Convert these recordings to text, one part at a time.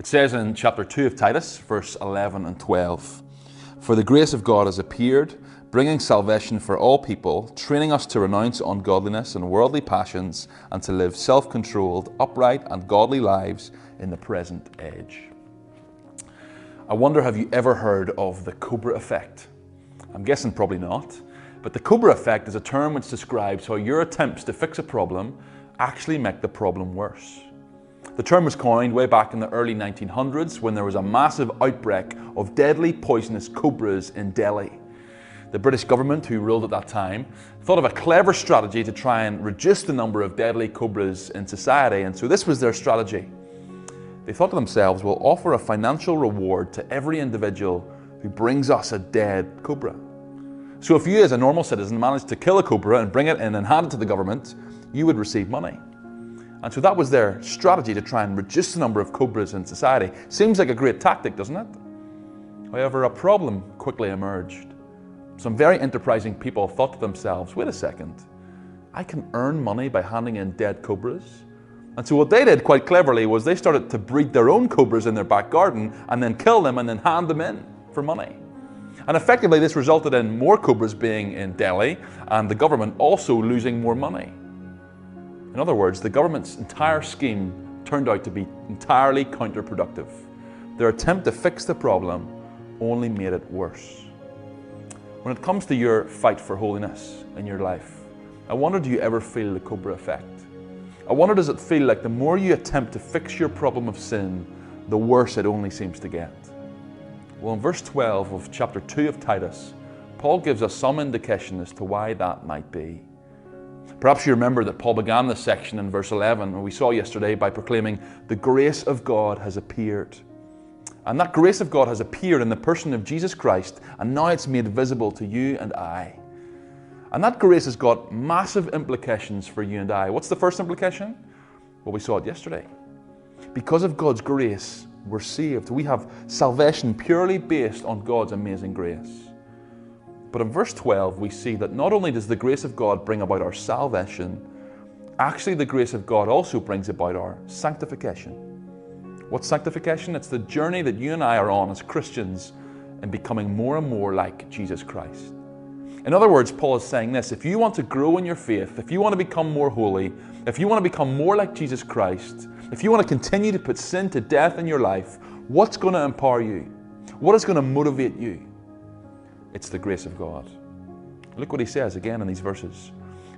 It says in chapter 2 of Titus, verse 11 and 12, "For the grace of God has appeared, bringing salvation for all people, training us to renounce ungodliness and worldly passions, and to live self-controlled, upright and godly lives in the present age." I wonder, have you ever heard of the Cobra effect? I'm guessing probably not, but the Cobra effect is a term which describes how your attempts to fix a problem actually make the problem worse. The term was coined way back in the early 1900s when there was a massive outbreak of deadly poisonous cobras in Delhi. The British government, who ruled at that time, thought of a clever strategy to try and reduce the number of deadly cobras in society, and so this was their strategy. They thought to themselves, we'll offer a financial reward to every individual who brings us a dead cobra. So if you as a normal citizen managed to kill a cobra and bring it in and hand it to the government, you would receive money. And so that was their strategy to try and reduce the number of cobras in society. Seems like a great tactic, doesn't it? However, a problem quickly emerged. Some very enterprising people thought to themselves, wait a second, I can earn money by handing in dead cobras? And so what they did quite cleverly was they started to breed their own cobras in their back garden and then kill them and then hand them in for money. And effectively this resulted in more cobras being in Delhi and the government also losing more money. In other words, the government's entire scheme turned out to be entirely counterproductive. Their attempt to fix the problem only made it worse. When it comes to your fight for holiness in your life, I wonder, do you ever feel the Cobra effect? I wonder, does it feel like the more you attempt to fix your problem of sin, the worse it only seems to get? Well, in verse 12 of chapter 2 of Titus, Paul gives us some indication as to why that might be. Perhaps you remember that Paul began this section in verse 11, and we saw yesterday, by proclaiming, the grace of God has appeared. And that grace of God has appeared in the person of Jesus Christ, and now it's made visible to you and I. And that grace has got massive implications for you and I. What's the first implication? Well, we saw it yesterday. Because of God's grace, we're saved. We have salvation purely based on God's amazing grace. But in verse 12, we see that not only does the grace of God bring about our salvation, actually the grace of God also brings about our sanctification. What's sanctification? It's the journey that you and I are on as Christians in becoming more and more like Jesus Christ. In other words, Paul is saying this: if you want to grow in your faith, if you want to become more holy, if you want to become more like Jesus Christ, if you want to continue to put sin to death in your life, what's going to empower you? What is going to motivate you? It's the grace of God. Look what he says again in these verses.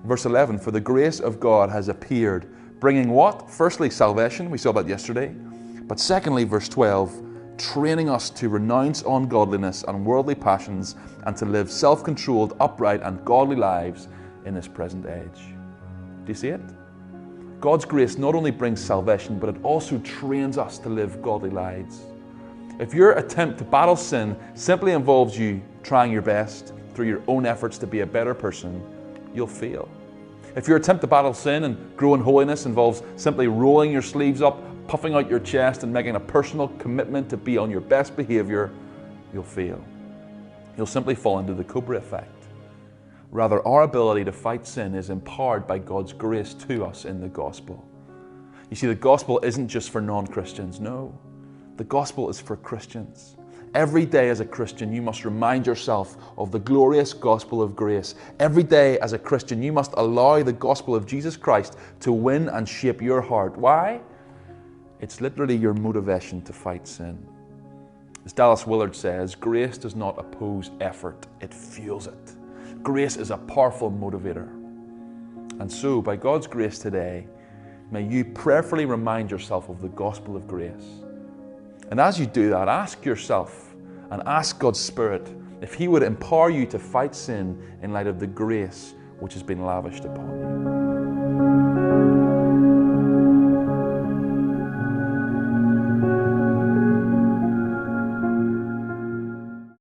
Verse 11, "For the grace of God has appeared, bringing" what? Firstly, salvation. We saw that yesterday. But secondly, verse 12, "training us to renounce ungodliness and worldly passions, and to live self-controlled, upright and godly lives in this present age." Do you see it? God's grace not only brings salvation, but it also trains us to live godly lives. If your attempt to battle sin simply involves you trying your best through your own efforts to be a better person, you'll fail. If your attempt to battle sin and grow in holiness involves simply rolling your sleeves up, puffing out your chest and making a personal commitment to be on your best behavior, you'll fail. You'll simply fall into the Cobra effect. Rather, our ability to fight sin is empowered by God's grace to us in the gospel. You see, the gospel isn't just for non-Christians, no. The gospel is for Christians. Every day as a Christian, you must remind yourself of the glorious gospel of grace. Every day as a Christian, you must allow the gospel of Jesus Christ to win and shape your heart. Why? It's literally your motivation to fight sin. As Dallas Willard says, grace does not oppose effort, it fuels it. Grace is a powerful motivator. And so, by God's grace today, may you prayerfully remind yourself of the gospel of grace. And as you do that, ask yourself and ask God's Spirit if He would empower you to fight sin in light of the grace which has been lavished upon you.